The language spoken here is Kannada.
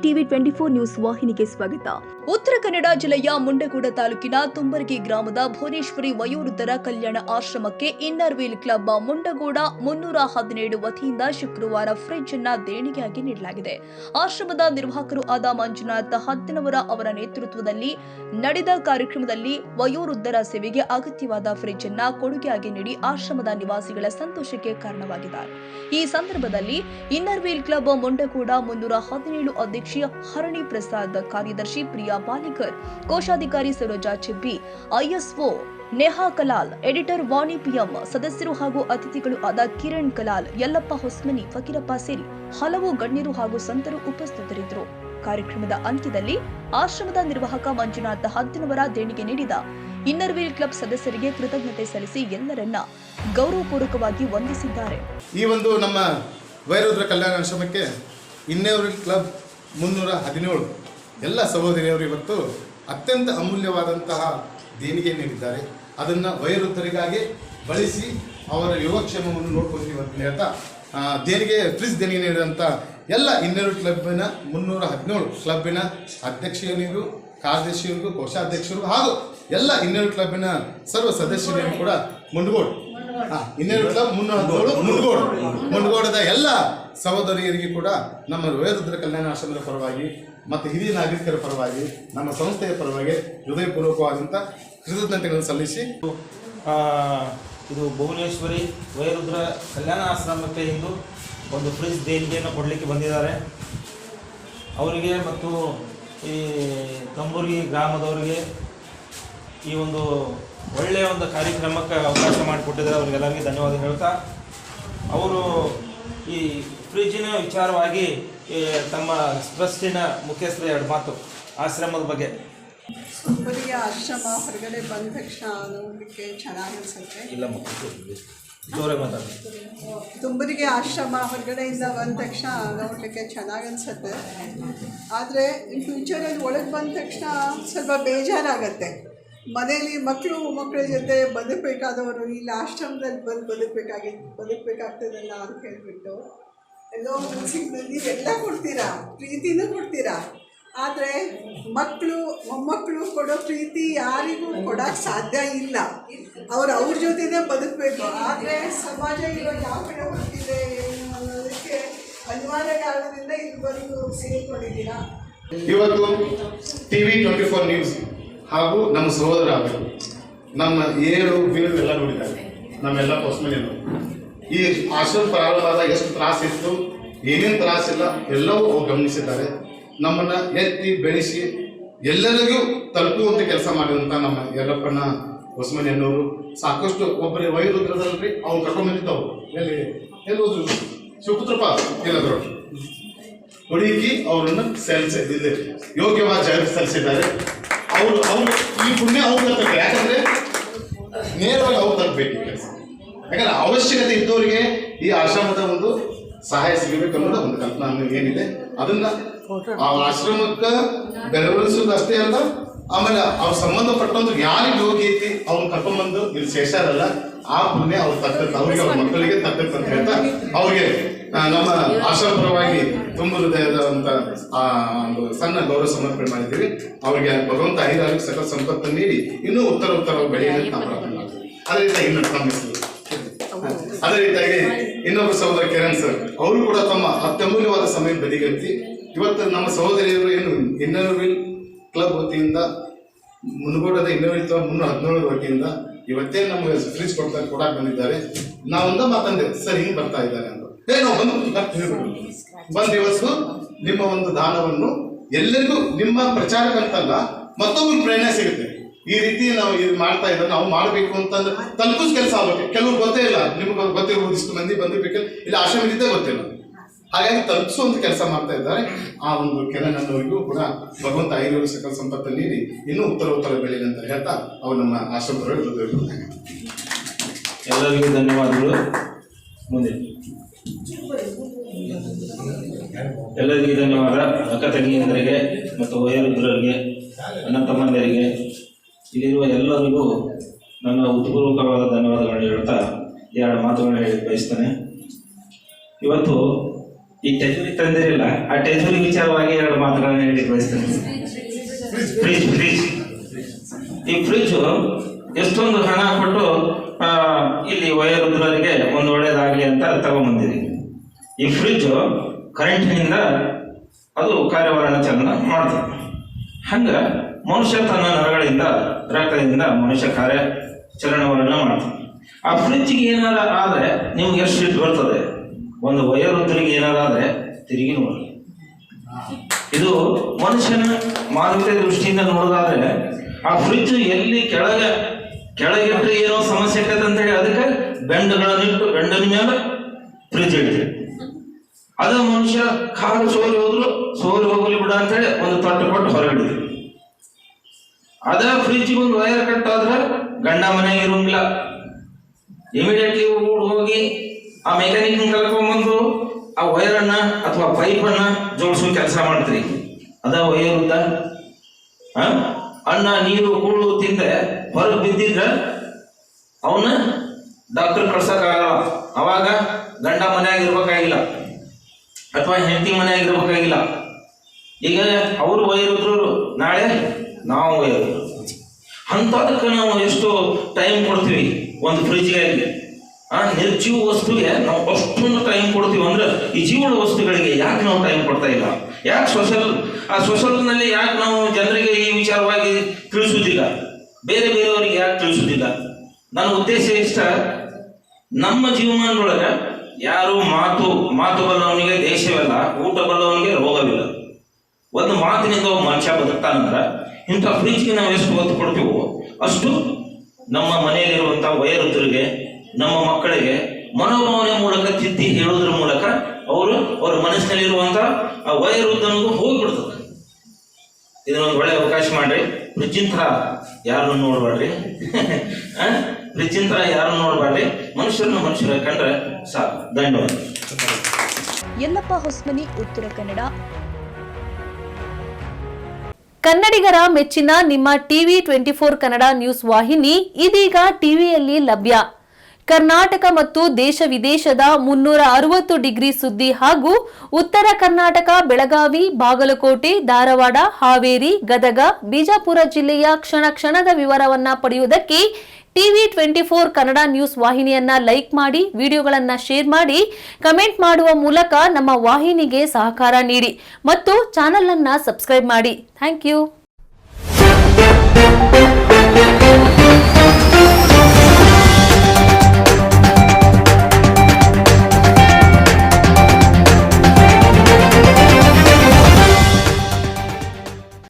ಟಿವಿ 24 ನ್ಯೂಸ್ ವಾಹಿನಿಗೆ ಸ್ವಾಗತ. ಉತ್ತರ ಕನ್ನಡ ಜಿಲ್ಲೆಯ ಮುಂಡಗೋಡ ತಾಲೂಕಿನ ತುಂಬರಗಿ ಗ್ರಾಮದ ಭುವನೇಶ್ವರಿ ವಯೋವೃದ್ಧರ ಕಲ್ಯಾಣ ಆಶ್ರಮಕ್ಕೆ ಇನ್ನರ್ ವೀಲ್ ಕ್ಲಬ್ ಮುಂಡಗೋಡ 317 ವತಿಯಿಂದ ಶುಕ್ರವಾರ ಫ್ರಿಡ್ಜ್ ಅನ್ನು ದೇಣಿಗೆಯಾಗಿ ನೀಡಲಾಗಿದೆ. ಆಶ್ರಮದ ನಿರ್ವಾಹಕರು ಆದ ಮಂಜುನಾಥ್ ಹತ್ತಿನವರ ಅವರ ನೇತೃತ್ವದಲ್ಲಿ ನಡೆದ ಕಾರ್ಯಕ್ರಮದಲ್ಲಿ ವಯೋವೃದ್ಧರ ಸೇವೆಗೆ ಅಗತ್ಯವಾದ ಫ್ರಿಡ್ಜ್ ಅನ್ನು ಕೊಡುಗೆಯಾಗಿ ನೀಡಿ ಆಶ್ರಮದ ನಿವಾಸಿಗಳ ಸಂತೋಷಕ್ಕೆ ಕಾರಣವಾಗಿದ್ದಾರೆ. ಈ ಸಂದರ್ಭದಲ್ಲಿ ಇನ್ನರ್ ವೀಲ್ ಕ್ಲಬ್ ಮುಂಡಗೋಡ 317 ಅಧ್ಯಕ್ಷೆ ಹರಣಿ ಪ್ರಸಾದ್, ಕಾರ್ಯದರ್ಶಿ ಪ್ರಿಯಾ ಪಾಲಿಕರ್, ಕೋಶಾಧಿಕಾರಿ ಸರೋಜಾ ಚೆಬ್ಬಿ, ಐಎಸ್ಒ ನೇಹಾ ಕಲಾಲ್, ಎಡಿಟರ್ ವಾಣಿ ಪಿಎಂ, ಸದಸ್ಯರು ಹಾಗೂ ಅತಿಥಿಗಳು ಆದ ಕಿರಣ್ ಕಲಾಲ್, ಯಲ್ಲಪ್ಪ ಹೊಸ್ಮನಿ, ಫಕೀರಪ್ಪ ಸೇರಿ ಹಲವು ಗಣ್ಯರು ಹಾಗೂ ಸಂತರು ಉಪಸ್ಥಿತರಿದ್ದರು. ಕಾರ್ಯಕ್ರಮದ ಅಂತ್ಯದಲ್ಲಿ ಆಶ್ರಮದ ನಿರ್ವಾಹಕ ಮಂಜುನಾಥ್ ಹತ್ತಿನವರ ದೇಣಿಗೆ ನೀಡಿದ ಇನ್ನರ್ ವೀಲ್ ಕ್ಲಬ್ ಸದಸ್ಯರಿಗೆ ಕೃತಜ್ಞತೆ ಸಲ್ಲಿಸಿ ಎಲ್ಲರನ್ನ ಗೌರವಪೂರ್ವಕವಾಗಿ ವಂದಿಸಿದ್ದಾರೆ. ಈ ಒಂದು ನಮ್ಮ ವಯೋವೃದ್ಧರ ಕಲ್ಯಾಣ ಆಶ್ರಮಕ್ಕೆ ಇನ್ನರ್ ವೀಲ್ ಕ್ಲಬ್ 317 ಎಲ್ಲ ಸಹೋದರಿಯರು ಇವತ್ತು ಅತ್ಯಂತ ಅಮೂಲ್ಯವಾದಂತಹ ದೇಣಿಗೆ ನೀಡಿದ್ದಾರೆ. ಅದನ್ನು ವಯೋವೃದ್ಧರಿಗಾಗಿ ಬಳಸಿ ಅವರ ಯೋಗಕ್ಷೇಮವನ್ನು ನೋಡ್ಕೊಳ್ತೀವಿ ಅಂತ ಹೇಳ್ತಾ ಫ್ರಿಜ್ ದೇಣಿಗೆ ನೀಡಿದಂಥ ಎಲ್ಲ ಇನ್ನರ್ ವೀಲ್ ಕ್ಲಬ್ಬಿನ 317 ಕ್ಲಬ್ಬಿನ ಅಧ್ಯಕ್ಷರಿಗೂ, ಕಾರ್ಯದರ್ಶಿಯರಿಗೂ, ಕೋಶಾಧ್ಯಕ್ಷರು ಹಾಗೂ ಎಲ್ಲ ಇನ್ನರ್ ವೀಲ್ ಕ್ಲಬ್ಬಿನ ಸರ್ವ ಸದಸ್ಯರಿಗೂ ಕೂಡ ಇನ್ನರ್ ವೀಲ್ ಕ್ಲಬ್ 317 ಮುಂಡಗೋಡದ ಎಲ್ಲ ಸಹೋದರಿಯರಿಗೆ ಕೂಡ ನಮ್ಮ ವಯೋವೃದ್ಧರ ಕಲ್ಯಾಣ ಆಶ್ರಮದ ಪರವಾಗಿ ಮತ್ತು ಹಿರಿಯ ನಾಗರಿಕರ ಪರವಾಗಿ ನಮ್ಮ ಸಂಸ್ಥೆಯ ಪರವಾಗಿ ಹೃದಯಪೂರ್ವಕವಾದಂಥ ಕೃತಜ್ಞತೆಗಳನ್ನು ಸಲ್ಲಿಸಿ ಇದು ಭುವನೇಶ್ವರಿ ವಯೋವೃದ್ಧರ ಕಲ್ಯಾಣ ಆಶ್ರಮಕ್ಕೆ ಇಂದು ಒಂದು ಫ್ರಿಜ್ ದೇಣಿಗೆಯನ್ನು ಕೊಡಲಿಕ್ಕೆ ಬಂದಿದ್ದಾರೆ. ಅವರಿಗೆ ಮತ್ತು ಈ ತಂಬೂರಿ ಗ್ರಾಮದವರಿಗೆ ಈ ಒಂದು ಒಳ್ಳೆಯ ಒಂದು ಕಾರ್ಯಕ್ರಮಕ್ಕೆ ಅವಕಾಶ ಮಾಡಿಕೊಟ್ಟಿದ್ದಾರೆ. ಅವರಿಗೆಲ್ಲರಿಗೆ ಧನ್ಯವಾದ ಹೇಳ್ತಾ ಅವರು ಈ ಫ್ರಿಜ್ಜಿನ ವಿಚಾರವಾಗಿ ತಮ್ಮ ಟ್ರಸ್ಟಿನ ಮುಖ್ಯಸ್ಥರ 2 ಮಾತು ಆಶ್ರಮದ ಬಗ್ಗೆ. ತುಂಬರಿಗೆ ಆಶ್ರಮ ಹೊರಗಡೆ ಬಂದ ತಕ್ಷಣ ನೋಡಲಿಕ್ಕೆ ಚೆನ್ನಾಗಿ ಅನಿಸುತ್ತೆ. ತುಂಬರಿಗೆ ಆಶ್ರಮ ಹೊರಗಡೆಯಿಂದ ಬಂದ ತಕ್ಷಣ ನೋಡಲಿಕ್ಕೆ ಚೆನ್ನಾಗಿ ಅನಿಸುತ್ತೆ. ಆದರೆ ಫ್ಯೂಚರಲ್ಲಿ ಒಳಗೆ ಬಂದ ತಕ್ಷಣ ಸ್ವಲ್ಪ ಬೇಜಾರಾಗತ್ತೆ. ಮನೆಯಲ್ಲಿ ಮಕ್ಕಳ ಜೊತೆ ಬದುಕಬೇಕಾದವರು ಇಲ್ಲಿ ಆಶ್ರಮದಲ್ಲಿ ಬಂದು ಬದುಕಬೇಕಾಗ್ತದಲ್ಲ ಅಂತ ಹೇಳ್ಬಿಟ್ಟು ಎಲ್ಲೋ ಮನಸ್ಸಿನಲ್ಲಿ ಎಲ್ಲ ಕೊಡ್ತೀರಾ, ಪ್ರೀತಿನೂ ಕೊಡ್ತೀರಾ. ಆದರೆ ಮೊಮ್ಮಕ್ಕಳು ಕೊಡೋ ಪ್ರೀತಿ ಯಾರಿಗೂ ಕೊಡೋಕ್ಕೆ ಸಾಧ್ಯ ಇಲ್ಲ. ಅವ್ರ ಜೊತೆನೇ ಬದುಕಬೇಕು. ಆದರೆ ಸಮಾಜ ಇವಾಗ ಯಾವ ಕಡೆ ಹೋಗ್ತಿದೆ ಏನು ಅನ್ನೋದಕ್ಕೆ ಅನಿವಾರ್ಯ ಕಾರಣದಿಂದ ಇಲ್ಲಿ ಬಂದು ಸೇರಿಕೊಂಡಿದ್ದೀರಾ. ಇವತ್ತು ಟಿವಿ 24 ನ್ಯೂಸ್ ಹಾಗೂ ನಮ್ಮ ಸಹೋದರ ನಮ್ಮ 7 ವೀಲ್ ಎಲ್ಲ ನೋಡಿದ್ದಾರೆ. ನಮ್ಮೆಲ್ಲ ಹೊಸ್ಮನೆಯವರು ಈ ಆಶ್ರಮ ಪ್ರಾರಂಭವಾದ ಎಷ್ಟು ತ್ರಾಸಿತ್ತು, ಏನೇನು ತ್ರಾಸಿಲ್ಲ ಎಲ್ಲವೂ ಅವ್ರು ಗಮನಿಸಿದ್ದಾರೆ. ನಮ್ಮನ್ನು ಎತ್ತಿ ಬೆಳೆಸಿ ಎಲ್ಲರಿಗೂ ತಲುಪುವಂಥ ಕೆಲಸ ಮಾಡಿದಂಥ ನಮ್ಮ ಯಲ್ಲಪ್ಪನ ಹೊಸ್ಮನೆಯವರು ಸಾಕಷ್ಟು ಒಬ್ಬರೇ ವಯೋವೃದ್ಧರಲ್ರಿ ಅವ್ರು ಕರ್ಕೊಂಡ್ಬಂದಿದ್ದವು. ಎಲ್ಲಿ ಹೋದ್ರು ಶಿವಪುತ್ರಪ್ಪ ಎಲ್ಲದ್ರು ಹುಡುಕಿ ಅವರನ್ನು ಸಲ್ಲಿಸಿದ್ದೆ ಯೋಗ್ಯವಾದ ಜಾಗಕ್ಕೆ ಸಲ್ಲಿಸಿದ್ದಾರೆ. ಅವರು ಈ ಪುಣ್ಯ ಅವ್ರು ತರಬೇಕು. ಯಾಕಂದರೆ ನೇರವಾಗಿ ಅವ್ರು ತರಬೇಕು ಕೆಲಸ. ಯಾಕಂದರೆ ಅವಶ್ಯಕತೆ ಇದ್ದವರಿಗೆ ಈ ಆಶ್ರಮದ ಒಂದು ಸಹಾಯ ಸಿಗಬೇಕು ಅನ್ನೋದು ಒಂದು ಕಲ್ಪನಾ ಏನಿದೆ. ಅದನ್ನು ಆ ಆಶ್ರಮಕ್ಕೆ ಬೆರವಣಿಸೋದು ಅಷ್ಟೇ ಅಲ್ಲ, ಆಮೇಲೆ ಅವ್ರು ಸಂಬಂಧಪಟ್ಟಂದ್ರೆ ಯಾರಿಗೆ ಯೋಗ್ಯ ಐತಿ ಅವ್ರನ್ನ ಕರ್ಕೊಂಡ್ಬಂದು ಇಲ್ಲಿ ಸೇರ್ಸಾರಲ್ಲ, ಆ ಪುಣ್ಯ ಅವ್ರು ತಕ್ಕಂತ ಅವ್ರಿಗೆ ಅವ್ರ ಮಕ್ಕಳಿಗೆ ತಕ್ಕಂತ ಅಂತ ಹೇಳ್ತಾ ಅವ್ರಿಗೆ ನಮ್ಮ ಆಶ್ರಮ ಪರವಾಗಿ ತುಂಬ ಹೃದಯದಂತ ಒಂದು ಸಣ್ಣ ಗೌರವ ಸಮರ್ಪಣೆ ಮಾಡಿದ್ದೀವಿ. ಅವರಿಗೆ ಭಗವಂತ ಐದಾರು ಸಕಲ ಸಂಪತ್ತನ್ನು ನೀಡಿ ಇನ್ನೂ ಉತ್ತರ ಬೆಳೆಯಲು ನಾವು ಪ್ರಾರ್ಥನೆ ಮಾಡ್ತೀವಿ. ಅದೇ ರೀತಿಯಾಗಿ ಅದೇ ರೀತಿಯಾಗಿ ಇನ್ನೊಬ್ಬರು ಸಹೋದರ ಕಿರಣ್ ಸರ್ ಅವರು ಕೂಡ ತಮ್ಮ ಅತ್ಯಮೂಲ್ಯವಾದ ಸಮಯ ಬದಿಗಟ್ಟಿ ಇವತ್ತು ನಮ್ಮ ಸಹೋದರಿಯರು ಏನು ಇನ್ನರ್ ವೀಲ್ ಕ್ಲಬ್ ವತಿಯಿಂದ ಮುಂಡಗೋಡದ ಇನ್ನರ್ ವೀಲ್ ಕ್ಲಬ್ 317 ವತಿಯಿಂದ ಇವತ್ತೇ ನಮಗೆ ಫ್ರಿಜ್ ಕೊಡಕ್ಕೆ ಬಂದಿದ್ದಾರೆ. ನಾವೊಂದ ಮಾತಂದೆ ಸರ್ ಹಿಂಗೆ ಬರ್ತಾ ಇದ್ದಾರೆ ಅಂತ ನಾವು ಬಂದು ಇವತ್ತು ನಿಮ್ಮ ಒಂದು ದಾನವನ್ನು ಎಲ್ಲರಿಗೂ ನಿಮ್ಮ ಪ್ರಚಾರಕ್ಕಂತಲ್ಲ ಮತ್ತೊಬ್ಬರು ಪ್ರೇರಣೆ ಸಿಗುತ್ತೆ. ಈ ರೀತಿ ನಾವು ಇದು ಮಾಡ್ತಾ ಇದ್ದಾರೆ, ನಾವು ಮಾಡಬೇಕು ಅಂತಂದ್ರೆ ತಲುಪಿಸ್ ಕೆಲಸ ಆಗ್ಬೇಕು. ಕೆಲವ್ರು ಗೊತ್ತೇ ಇಲ್ಲ, ನಿಮ್ಗೆ ಗೊತ್ತಿರ್ಬೋದು, ಇಷ್ಟು ಮಂದಿ ಬಂದಿರ್ಬೇಕು ಇಲ್ಲ ಆಶ್ರಮದಿದ್ದೇ ಗೊತ್ತಿಲ್ಲ. ಹಾಗಾಗಿ ತಲುಪಿಸುವಂತ ಕೆಲಸ ಮಾಡ್ತಾ ಇದ್ದಾರೆ. ಆ ಒಂದು ಕೆಳನನ್ನವರಿಗೂ ಕೂಡ ಭಗವಂತ ಐದು ಸಕಲ ಸಂಪತ್ತನ್ನು ನೀಡಿ ಇನ್ನೂ ಉತ್ತರ ಬೆಳೀಲಿ ಅಂತ ಹೇಳ್ತಾ ಅವ್ರು ನಮ್ಮ ಆಶ್ರಮದವರು ಎಲ್ಲರಿಗೂ ಧನ್ಯವಾದಗಳು. ಮುಂದೆ ಎಲ್ಲರಿಗೂ ಧನ್ಯವಾದ. ಅಕ್ಕ ತಂಗಿಯಂದರಿಗೆ ಮತ್ತು ವಯೋವೃದ್ಧರಿಗೆ, ಅಣ್ಣ ತಮ್ಮಂದಿರಿಗೆ, ಇಲ್ಲಿರುವ ಎಲ್ಲರಿಗೂ ನನ್ನ ಉತ್ಪೂರ್ವಕವಾದ ಧನ್ಯವಾದಗಳನ್ನು ಹೇಳ್ತಾ 2 ಮಾತುಗಳನ್ನು ಹೇಳಿ ಬಯಸ್ತೇನೆ. ಇವತ್ತು ಈ ಟೆಜುರಿ ತಂದಿರಲಿಲ್ಲ, ಆ ಟೆಜುರಿ ವಿಚಾರವಾಗಿ 2 ಮಾತುಗಳನ್ನ ಹೇಳಿ ಬಯಸ್ತೇನೆ. ಫ್ರಿಜ್ ಈ ಫ್ರಿಜ್ ಎಷ್ಟೊಂದು ಹಣ ಕೊಟ್ಟು ಇಲ್ಲಿ ವಯೋವೃದ್ಧರಿಗೆ ಒಂದು ಒಳ್ಳೇದಾಗಲಿ ಅಂತ ತಗೊಂಡ್ಬಂದಿರಿ. ಈ ಫ್ರಿಜ್ ಕರೆಂಟಿನಿಂದ ಅದು ಕಾರ್ಯವನ್ನು ಚಲನ ಮಾಡ್ತದೆ. ಹಂಗ ಮನುಷ್ಯ ತನ್ನ ನರಗಳಿಂದ ರಕ್ತದಿಂದ ಮನುಷ್ಯ ಕಾರ್ಯಾಚರಣೆಗಳನ್ನು ಮಾಡ್ತಾನೆ. ಆ ಫ್ರಿಜ್ಗೆ ಏನಾರ ಆದರೆ ನಿಮ್ಗೆ ಎಷ್ಟು ಸಿಟ್ಟು ಬರ್ತದೆ. ಒಂದು ವಯೋವೃದ್ಧರಿಗೆ ಏನಾರ ಆದರೆ ತಿರುಗಿ ನೋಡಿ. ಇದು ಮನುಷ್ಯನ ಮಾನವೀಯತೆ ದೃಷ್ಟಿಯಿಂದ ನೋಡೋದಾದ್ರೆ ಆ ಫ್ರಿಜ್ ಎಲ್ಲಿ ಕೆಳಗಿಟ್ಟರೆ ಏನೋ ಸಮಸ್ಯೆ ಆಗ್ತದೆ ಅಂತೇಳಿ ಅದಕ್ಕೆ ಬೆಂಡಗಳನ್ನಿಟ್ಟು ಬೆಂಡನ ಮೇಲೆ ಫ್ರಿಜ್ ಇಡ್ತೀವಿ. ಅದ ಮನುಷ್ಯ ಕಾಲು ಸೋರಿ ಹೋಗಲಿ ಬಿಡ ಅಂತೇಳಿ ಒಂದು ತೊಟ್ಟು ಕೊಟ್ಟು ಹೊರಗಿಡ್ತೀವಿ. ಅದ ಫ್ರಿಜ್ ಒಂದು ವೈರ್ ಕಟ್ ಆದ್ರೆ ಗಂಡ ಮನೆಗೆ ಇರೋಂಗಿಲ್ಲ, ಇಮಿಡಿಯೇಟ್ಲಿ ಹೋಗಿ ಆ ಮೆಕ್ಯಾನಿಕ್ ಕರ್ಕೊಂಡ್ಬಂದು ಆ ವೈರನ್ನ ಅಥವಾ ಪೈಪನ್ನ ಜೋಡಿಸೋ ಕೆಲಸ ಮಾಡ್ತೀರಿ. ಅದ ವಯೋವೃದ್ಧ ಅನ್ನ ನೀರು ಕೂಳು ತಿಂದ ಹೊರಗೆ ಬಿದ್ದಿದ್ರೆ ಅವನ್ನ ಡಾಕ್ಟರ್ ಕಳ್ಸಕ್ಕಾಗಲ್ಲ. ಅವಾಗ ಗಂಡ ಮನೆಯಾಗ ಇರ್ಬೇಕಾಗಿಲ್ಲ ಅಥವಾ ಹೆಂಡತಿ ಮನೆಯಾಗ ಇರ್ಬೇಕಾಗಿಲ್ಲ. ಈಗ ಅವರು ವಯೋವೃದ್ಧರು, ನಾಳೆ ನಾವು ವಯೋವೃದ್ಧರು. ಅಂಥದಕ್ಕೆ ನಾವು ಎಷ್ಟು ಟೈಮ್ ಕೊಡ್ತೀವಿ ಒಂದು ಫ್ರಿಜ್ಗಾಗಿ. ನಿರ್ಜೀವ ವಸ್ತುಗೆ ನಾವು ಅಷ್ಟೊಂದು ಟೈಮ್ ಕೊಡ್ತೀವಿ ಅಂದ್ರೆ ಈ ಜೀವನ ವಸ್ತುಗಳಿಗೆ ಯಾಕೆ ನಾವು ಟೈಮ್ ಕೊಡ್ತಾ ಇಲ್ಲ? ಯಾಕೆ ಸೋಷಲ್ನಲ್ಲಿ ಯಾಕೆ ನಾವು ಜನರಿಗೆ ಈ ವಿಚಾರವಾಗಿ ತಿಳಿಸುವುದಿಲ್ಲ? ಬೇರೆಯವರಿಗೆ ಯಾಕೆ ತಿಳಿಸುವುದಿಲ್ಲ? ನನ್ನ ಉದ್ದೇಶ ಇಷ್ಟ, ನಮ್ಮ ಜೀವಮಾನದೊಳಗೆ ಯಾರು ಮಾತು ಬಲ್ಲವನಿಗೆ ದೇಶವಿಲ್ಲ, ಊಟ ಬಲ್ಲವನಿಗೆ ರೋಗವಿಲ್ಲ. ಒಂದು ಮಾತಿನಿಂದ ಒಬ್ಬ ಮನುಷ್ಯ ಬದುಕ್ತಾನಂದ್ರ ಇಂಥ ಫ್ರಿಜ್ಗೆ ನಾವು ಎಷ್ಟು ಒತ್ತು ಕೊಡ್ತೀವೋ ಅಷ್ಟು ನಮ್ಮ ಮನೆಯಲ್ಲಿರುವಂಥ ವಯೋವೃದ್ಧರಿಗೆ, ನಮ್ಮ ಮಕ್ಕಳಿಗೆ ಮನೋಭಾವನೆ ಮೂಲಕ ತಿದ್ದಿ ಹೇಳೋದ್ರ ಮೂಲಕ ಅವ್ರ ಮನಸ್ಸಿನಲ್ಲಿರುವಂಥ ಆ ವಯೋವೃದ್ಧನಿಗೂ ಹೋಗ್ಬಿಡ್ತದೆ. ಇದನ್ನೊಂದು ಒಳ್ಳೆ ಅವಕಾಶ ಮಾಡ್ರಿ. ಫ್ರಿಜ್ಜಿನ ಥರ ಯಾರನ್ನು ನೋಡ್ಬೇಡ್ರಿ, ಫ್ರಿಜ್ಜಿನ ಥರ ಯಾರನ್ನು ನೋಡ್ಬೇಡ್ರಿ. ಮನುಷ್ಯರ ಕಂಡ್ರೆ ಸಾಕು. ಧನ್ಯವಾದ. ಯಲ್ಲಪ್ಪ ಹೊಸ್ಮನಿ, ಉತ್ತರ ಕನ್ನಡ. ಕನ್ನಡಿಗರ ಮೆಚ್ಚಿನ ನಿಮ್ಮ ಟಿವಿ 24 ಕನ್ನಡ ನ್ಯೂಸ್ ವಾಹಿನಿ ಇದೀಗ ಟಿವಿಯಲ್ಲಿ ಲಭ್ಯ. ಕರ್ನಾಟಕ ಮತ್ತು ದೇಶ ವಿದೇಶದ 360 ಡಿಗ್ರಿ ಸುದ್ದಿ ಹಾಗೂ ಉತ್ತರ ಕರ್ನಾಟಕ, ಬೆಳಗಾವಿ, ಬಾಗಲಕೋಟೆ, ಧಾರವಾಡ, ಹಾವೇರಿ, ಗದಗ, ಬಿಜಾಪುರ ಜಿಲ್ಲೆಯ ಕ್ಷಣ ಕ್ಷಣದ ವಿವರವನ್ನ ಪಡೆಯುವುದಕ್ಕೆ ಟಿವಿ 24 ಕನ್ನಡ ನ್ಯೂಸ್ ವಾಹಿನಿಯನ್ನ ಲೈಕ್ ಮಾಡಿ, ವಿಡಿಯೋಗಳನ್ನ ಶೇರ್ ಮಾಡಿ, ಕಮೆಂಟ್ ಮಾಡುವ ಮೂಲಕ ನಮ್ಮ ವಾಹಿನಿಗೆ ಸಹಕಾರ ನೀಡಿ ಮತ್ತು ಚಾನೆಲ್ ಅನ್ನ ಸಬ್ಸ್ಕ್ರೈಬ್ ಮಾಡಿ. Thank you.